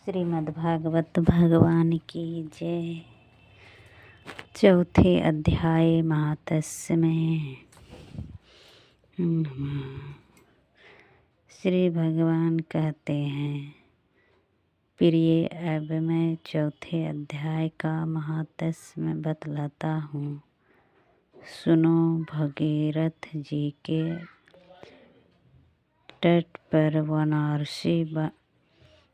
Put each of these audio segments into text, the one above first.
श्रीमद्भागवत भगवान की जय। चौथे अध्याय महात्म्य में श्री भगवान कहते हैं, प्रिय, अब मैं चौथे अध्याय का महात्म्य बतलाता हूँ। सुनो। भगीरथ जी के तट पर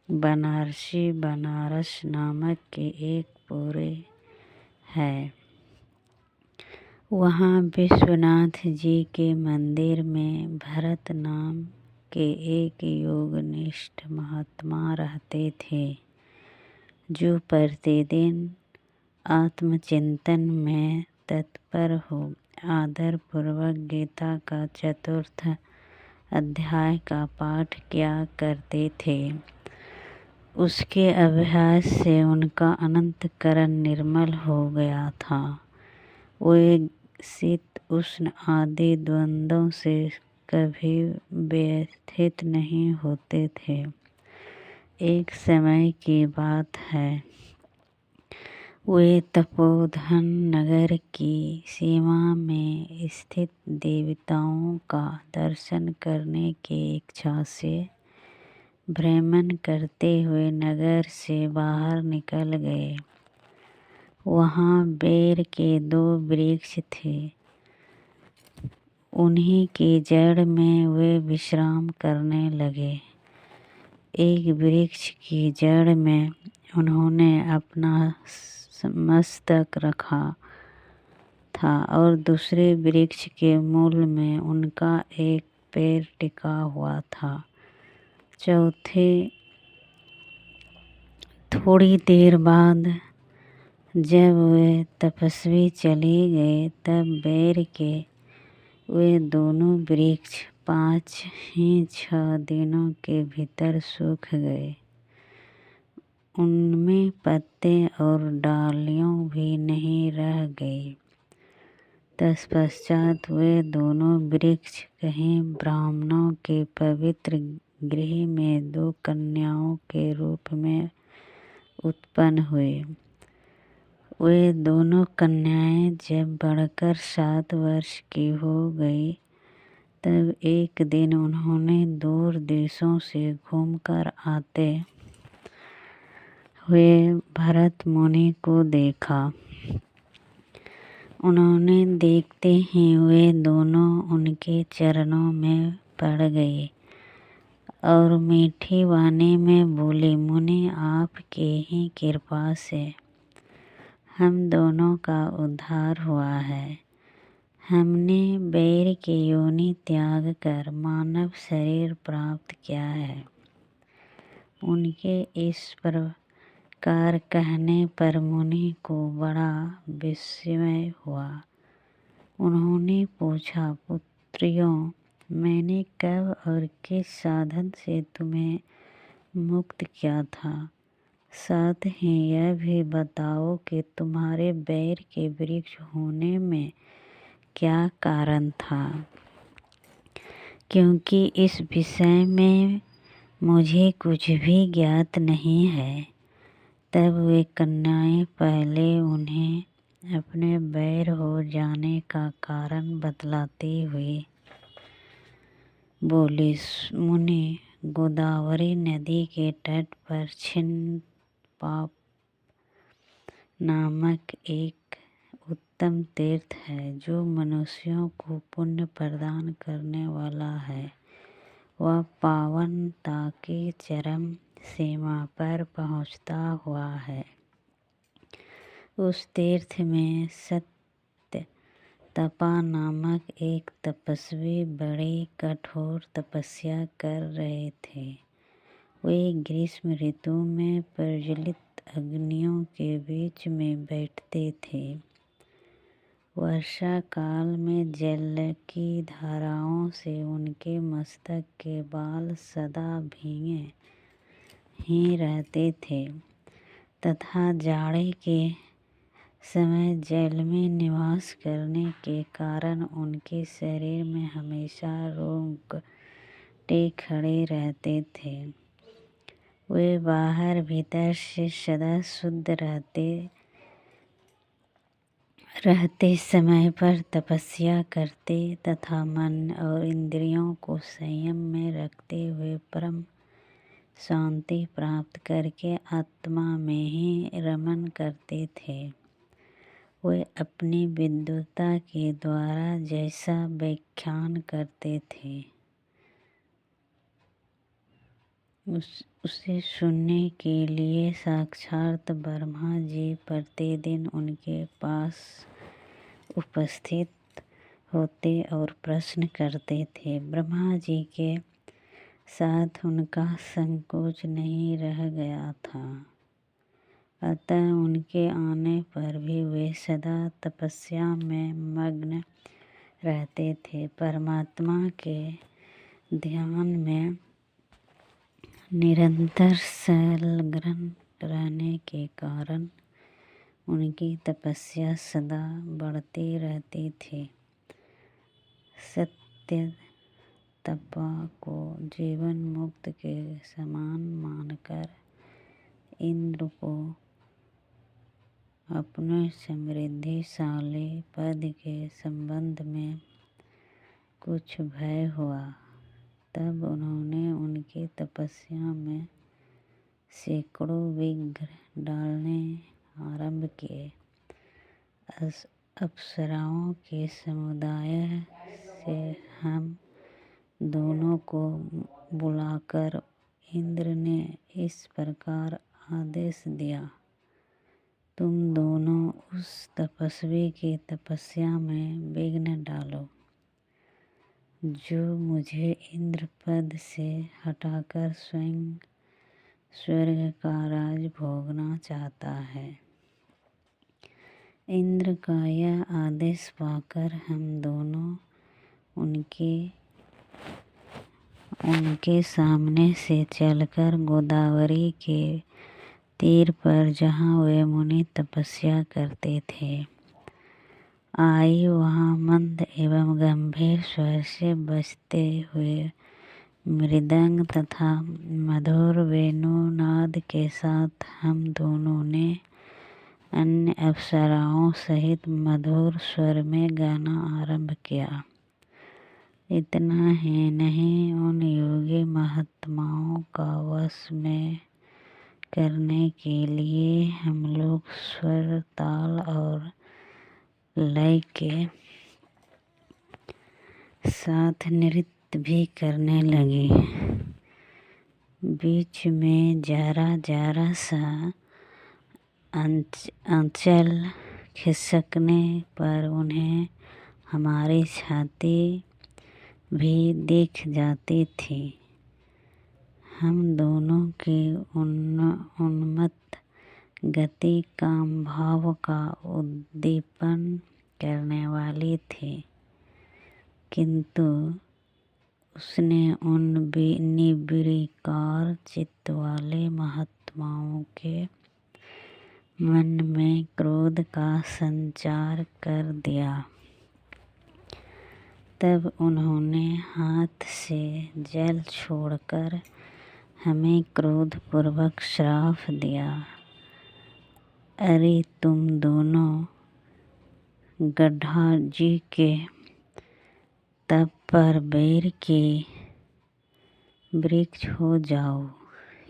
बनारस नामक के एक पुरी है। वहाँ विश्वनाथ जी के मंदिर में भरत नाम के एक योगनिष्ठ महात्मा रहते थे, जो प्रतिदिन आत्मचिंतन में तत्पर हो आदर पूर्वक गीता का चतुर्थ अध्याय का पाठ किया करते थे। उसके अभ्यास से उनका अंतःकरण निर्मल हो गया था। वे शीत उष्ण आदि द्वंद्वों से कभी व्यथित नहीं होते थे। एक समय की बात है, वे तपोधन नगर की सीमा में स्थित देवताओं का दर्शन करने की इच्छा से भ्रमण करते हुए नगर से बाहर निकल गए। वहाँ बेर के 2 वृक्ष थे। उन्हीं की जड़ में वे विश्राम करने लगे। एक वृक्ष की जड़ में उन्होंने अपना मस्तक रखा था और दूसरे वृक्ष के मूल में उनका एक पैर टिका हुआ था। थोड़ी देर बाद जब वे तपस्वी चले गए, तब बेर के वे दोनों वृक्ष 5 ही 6 दिनों के भीतर सूख गए। उनमें पत्ते और डालियों भी नहीं रह गई। तत्पश्चात वे दोनों वृक्ष कहीं ब्राह्मणों के पवित्र गृह में 2 कन्याओं के रूप में उत्पन्न हुए। वे दोनों कन्याएं जब बढ़कर 7 वर्ष की हो गई, तब एक दिन उन्होंने दूर देशों से घूमकर आते हुए भरत मुनि को देखा। उन्होंने देखते ही वे दोनों उनके चरणों में पड़ गए और मीठी वाणी में बोले, मुनि, आपके ही कृपा से हम दोनों का उद्धार हुआ है। हमने बैर की योनि त्याग कर मानव शरीर प्राप्त किया है। उनके इस प्रकार कहने पर मुनि को बड़ा विस्मय हुआ। उन्होंने पूछा, पुत्रियों, मैंने कब और किस साधन से तुम्हें मुक्त किया था? साथ ही यह भी बताओ कि तुम्हारे बैर के वृक्ष होने में क्या कारण था, क्योंकि इस विषय में मुझे कुछ भी ज्ञात नहीं है। तब वे कन्याएं पहले उन्हें अपने बैर हो जाने का कारण बतलाते हुए बोली, मुनि, गोदावरी नदी के तट पर छिन्नपाप नामक एक उत्तम तीर्थ है, जो मनुष्यों को पुण्य प्रदान करने वाला है। वह पावनता की चरम सीमा पर पहुँचता हुआ है। उस तीर्थ में सत्यतपा नामक एक तपस्वी बड़ी कठोर तपस्या कर रहे थे। वे ग्रीष्म ऋतु में प्रज्वलित अग्नियों के बीच में बैठते थे। वर्षा काल में जल की धाराओं से उनके मस्तक के बाल सदा भीगे ही रहते थे तथा जाड़े के समय जल में निवास करने के कारण उनके शरीर में हमेशा रोंगटे खड़े रहते थे। वे बाहर भीतर से सदा शुद्ध रहते समय पर तपस्या करते तथा मन और इंद्रियों को संयम में रखते हुए परम शांति प्राप्त करके आत्मा में ही रमन करते थे। वे अपनी विद्वता के द्वारा जैसा व्याख्यान करते थे उसे सुनने के लिए साक्षात ब्रह्मा जी प्रतिदिन उनके पास उपस्थित होते और प्रश्न करते थे। ब्रह्मा जी के साथ उनका संकोच नहीं रह गया था, अतः उनके आने पर भी वे सदा तपस्या में मग्न रहते थे। परमात्मा के ध्यान में निरंतर संलग्न रहने के कारण उनकी तपस्या सदा बढ़ती रहती थी। सत्य तपा को जीवन मुक्त के समान मानकर इंद्र को अपने समृद्धिशाली पद के संबंध में कुछ भय हुआ। तब उन्होंने उनकी तपस्या में सैकड़ों विघ्न डालने आरंभ किए। अप्सराओं के समुदाय से हम दोनों को बुलाकर इंद्र ने इस प्रकार आदेश दिया, तुम दोनों उस तपस्वी की तपस्या में विघ्न डालो जो मुझे इंद्र पद से हटाकर स्वयं स्वर्ग का राज भोगना चाहता है। इंद्र का यह आदेश पाकर हम दोनों उनके सामने से चलकर गोदावरी के तीर पर जहाँ वे मुनि तपस्या करते थे आई। वहाँ मंद एवं गंभीर स्वर से बजते हुए मृदंग तथा मधुर वेणुनाद के साथ हम दोनों ने अन्य अप्सराओं सहित मधुर स्वर में गाना आरंभ किया। इतना ही नहीं, उन योगी महात्माओं का वश में करने के लिए हम लोग स्वर, ताल और लय के साथ नृत्य भी करने लगे। बीच में जरा जरा सा आंचल खिसकने पर उन्हें हमारी छाती भी दिख जाती थी। हम दोनों की उन्मत्त गति काम भाव का उद्दीपन करने वाली थी, किंतु उसने उन निर्विकार चित्त वाले महात्माओं के मन में क्रोध का संचार कर दिया। तब उन्होंने हाथ से जल छोड़कर हमें क्रोधपूर्वक श्राप दिया, अरे तुम दोनों गड्ढा जी के तप पर बेर के वृक्ष हो जाओ।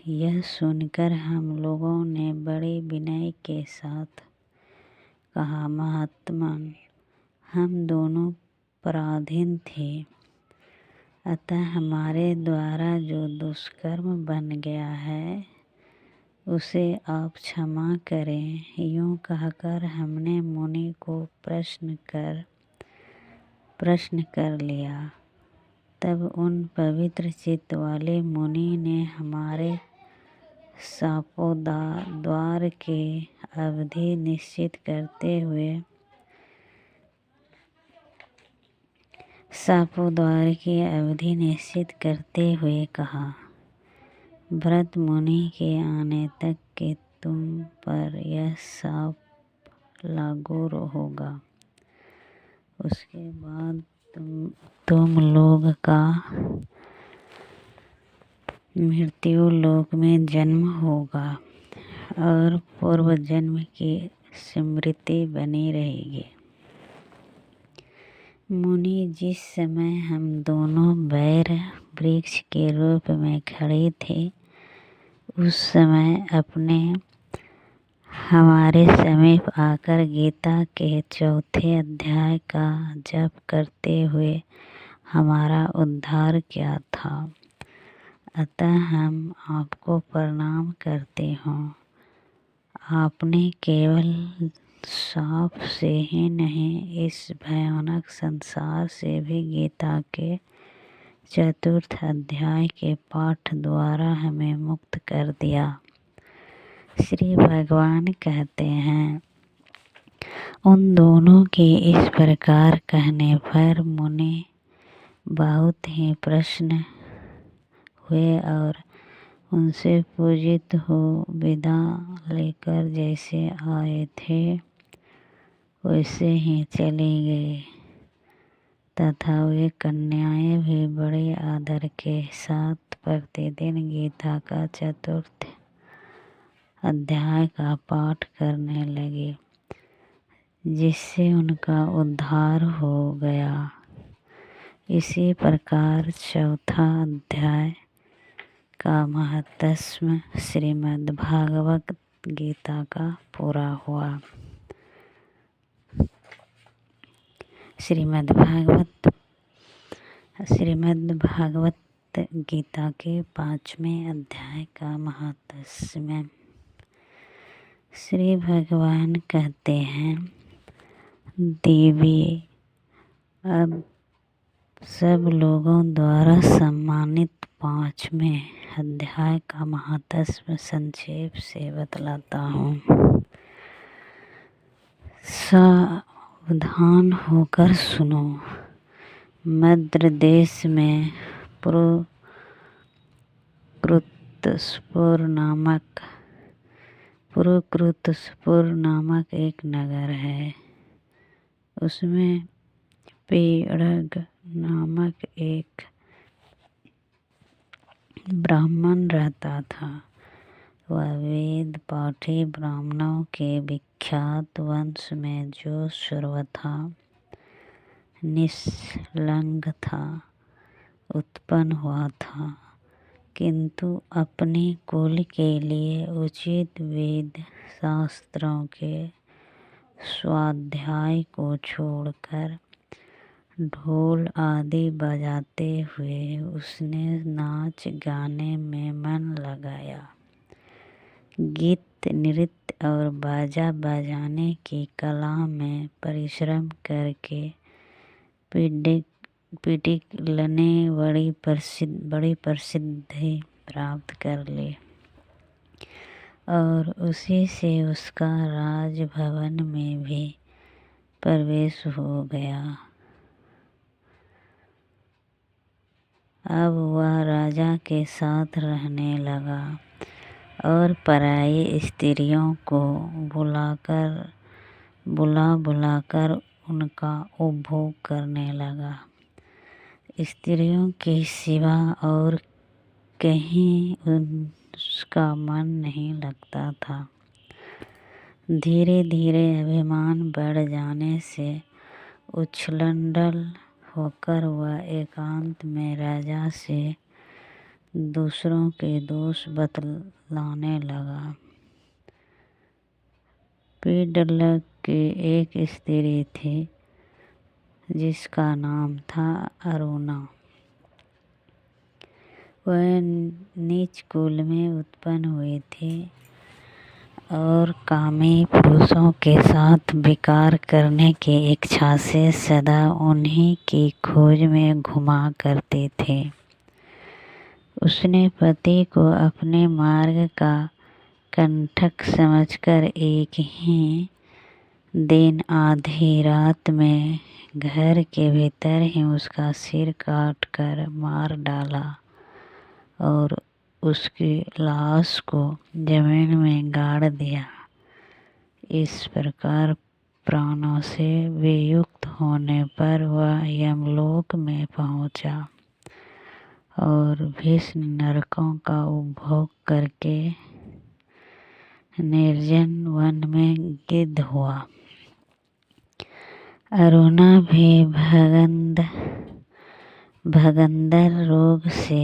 यह सुनकर हम लोगों ने बड़े विनय के साथ कहा, महात्मन, हम दोनों पराधीन थे, अतः हमारे द्वारा जो दुष्कर्म बन गया है उसे आप क्षमा करें। यूँ कहकर हमने मुनि को प्रश्न कर लिया। तब उन पवित्र चित्त वाले मुनि ने हमारे शापोद्धार की अवधि निश्चित करते हुए कहा, भरत मुनि के आने तक के तुम पर यह शाप लागू होगा। उसके बाद तुम लोग का मृत्यु लोक में जन्म होगा और पूर्व जन्म की स्मृति बनी रहेगी। मुनि, जिस समय हम दोनों बैर वृक्ष के रूप में खड़े थे, उस समय अपने हमारे समीप आकर गीता के 4थे अध्याय का जप करते हुए हमारा उद्धार किया था। अतः हम आपको प्रणाम करते हैं। आपने केवल साप से ही नहीं, इस भयानक संसार से भी गीता के 4th अध्याय के पाठ द्वारा हमें मुक्त कर दिया। श्री भगवान कहते हैं, उन दोनों के इस प्रकार कहने पर मुनि बहुत ही प्रसन्न हुए और उनसे पूजित हो विदा लेकर जैसे आए थे वैसे ही चले गए तथा वे कन्याएं भी बड़े आदर के साथ प्रतिदिन गीता का 4th अध्याय का पाठ करने लगे, जिससे उनका उद्धार हो गया। इसी प्रकार 4था अध्याय का महात्म्य श्रीमद् भागवत गीता का पूरा हुआ। श्रीमद् भागवत गीता के 5वें अध्याय का महात्म्य। श्री भगवान कहते हैं, देवी, अब सब लोगों द्वारा सम्मानित 5वें अध्याय का महात्म्य संक्षेप से बतलाता हूँ। सावधान होकर सुनो। मद्र देश में पुरुकृतस्पुर नामक एक नगर है। उसमें पेड़ग नामक एक ब्राह्मण रहता था। वह वेद पाठी ब्राह्मणों के विख्यात वंश में जो सर्वथा निष्कलंक था उत्पन्न हुआ था, किंतु अपने कुल के लिए उचित वेद शास्त्रों के स्वाध्याय को छोड़कर ढोल आदि बजाते हुए उसने नाच गाने में मन लगाया। गीत, नृत्य और बाजा बजाने की कला में परिश्रम करके पिटीकल ने बड़ी प्रसिद्धि प्राप्त कर ली और उसी से उसका राजभवन में भी प्रवेश हो गया। अब वह राजा के साथ रहने लगा और पराई स्त्रियों को बुलाकर उनका उपभोग करने लगा। स्त्रियों के सिवा और कहीं उसका मन नहीं लगता था। धीरे धीरे अभिमान बढ़ जाने से उच्छृंखल होकर वह एकांत में राजा से दूसरों के दोष बतलाने लगा। पिडलक की एक स्त्री थी जिसका नाम था अरुणा। वह नीच कुल में उत्पन्न हुई थी और कामी पुरुषों के साथ विकार करने की इच्छा से सदा उन्हीं की खोज में घुमा करते थे। उसने पति को अपने मार्ग का कंटक समझकर एक ही दिन आधी रात में घर के भीतर ही उसका सिर काट कर मार डाला और उसकी लाश को जमीन में गाड़ दिया। इस प्रकार प्राणों से वियुक्त होने पर वह यमलोक में पहुंचा और भीष्म नरकों का उपभोग करके निर्जन वन में गिद्ध हुआ। अरुणा भी भगंदर रोग से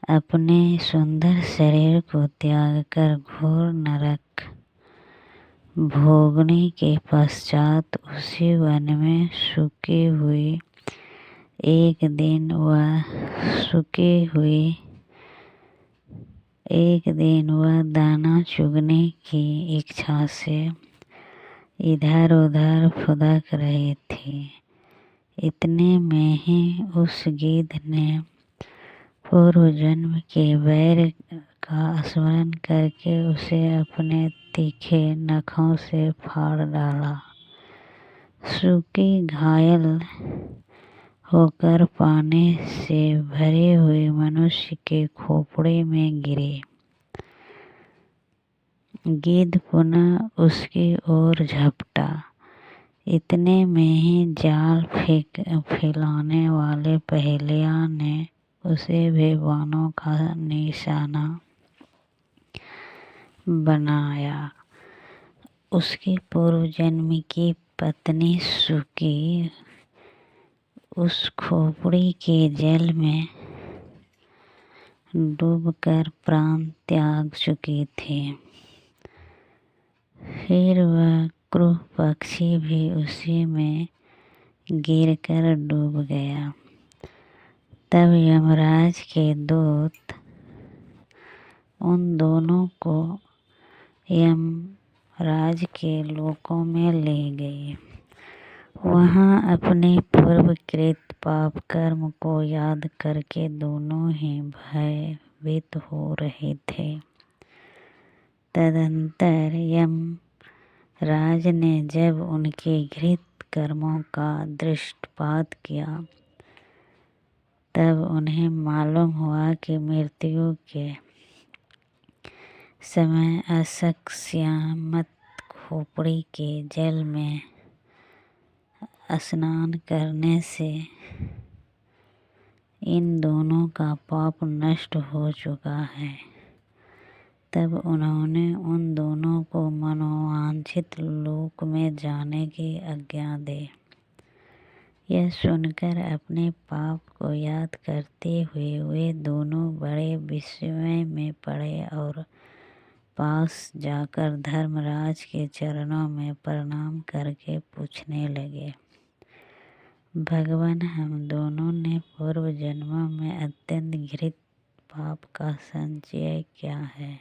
अपने सुंदर शरीर को त्याग कर घोर नरक भोगने के पश्चात उसी वन में एक दिन वह दाना चुगने की इच्छा से इधर उधर फुदक रही थी। इतने में ही उस गिद्ध ने पूर्व जन्म के वैर का स्मरण करके उसे अपने तीखे नखों से फाड़ डाला। सुकी घायल होकर पानी से भरे हुए मनुष्य के खोपड़े में गिरे। गिद्ध पुनः उसकी ओर झपटा। इतने में ही जाल फैलाने वाले पहेलिया ने उसे भी बाणों का निशाना बनाया। उसकी पूर्व जन्म की पत्नी सुकी उस खोपड़ी के जल में डूबकर प्राण त्याग चुकी थी। फिर वह क्रूर पक्षी भी उसी में गिरकर डूब गया। तब यमराज के दूत उन दोनों को यमराज के लोकों में ले गए। वहाँ अपने पूर्वकृत पाप कर्म को याद करके दोनों ही भयभीत हो रहे थे। तदंतर यमराज ने जब उनके घृत कर्मों का दृष्टिपात किया तब उन्हें मालूम हुआ कि मृत्यु के समय असक्ष्यामत खोपड़ी के जल में स्नान करने से इन दोनों का पाप नष्ट हो चुका है। तब उन्होंने उन दोनों को मनोवांछित लोक में जाने की आज्ञा दी। यह सुनकर अपने पाप को याद करते हुए वे दोनों बड़े विस्मय में पड़े और पास जाकर धर्मराज के चरणों में प्रणाम करके पूछने लगे, भगवान, हम दोनों ने पूर्व जन्मों में अत्यंत घृत पाप का संचय किया है।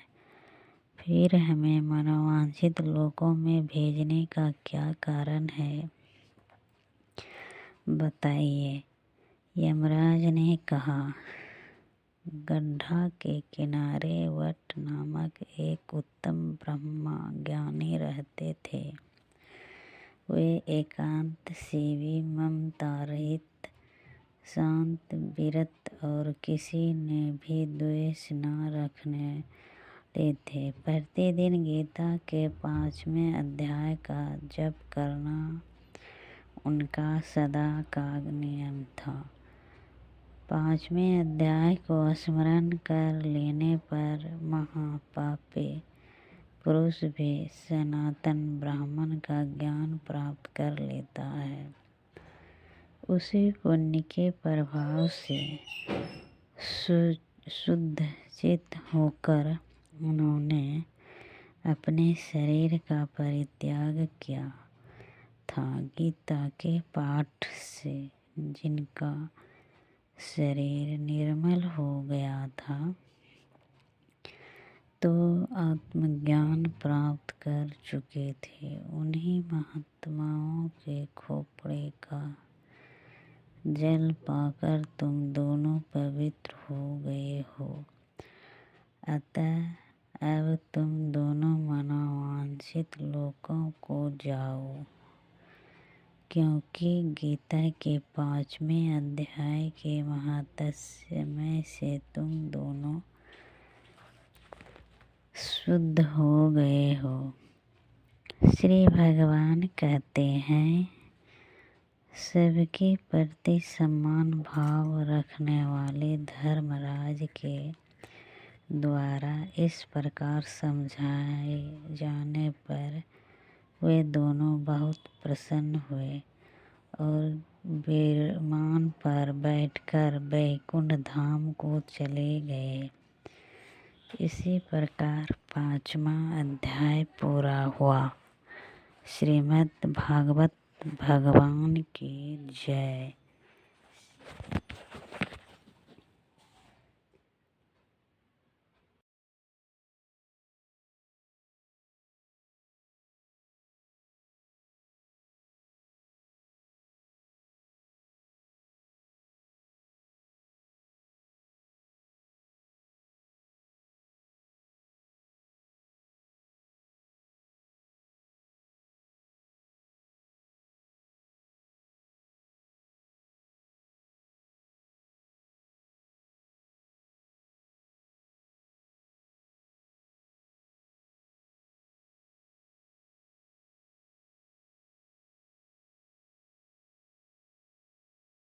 फिर हमें मनोवांछित लोकों में भेजने का क्या कारण है, बताइए। यमराज ने कहा, गड्ढा के किनारे वट नामक एक उत्तम ब्रह्मा ज्ञानी रहते थे। वे एकांत सेवी, ममता रहित, शांत, विरत और किसी ने भी द्वेष न रखने थे। प्रतिदिन गीता के 5वें अध्याय का जप करना उनका सदा का नियम था। 5वें अध्याय को स्मरण कर लेने पर महापापी पुरुष भी सनातन ब्राह्मण का ज्ञान प्राप्त कर लेता है। उसी पुण्य के प्रभाव से शुद्ध चित्त होकर उन्होंने अपने शरीर का परित्याग किया था। गीता के पाठ से जिनका शरीर निर्मल हो गया था तो आत्मज्ञान प्राप्त कर चुके थे, उन्हीं महात्माओं के खोपड़े का जल पाकर तुम दोनों पवित्र हो गए हो। अतः अब तुम दोनों मनोवांछित लोकों को जाओ, क्योंकि गीता के 5वें अध्याय के महात्म्य से तुम दोनों शुद्ध हो गए हो। श्री भगवान कहते हैं, सबके प्रति समान भाव रखने वाले धर्मराज के द्वारा इस प्रकार समझाए जाने पर वे दोनों बहुत प्रसन्न हुए और विमान पर बैठकर वैकुंठ धाम को चले गए। इसी प्रकार 5वां अध्याय पूरा हुआ। श्रीमद् भागवत भगवान की जय।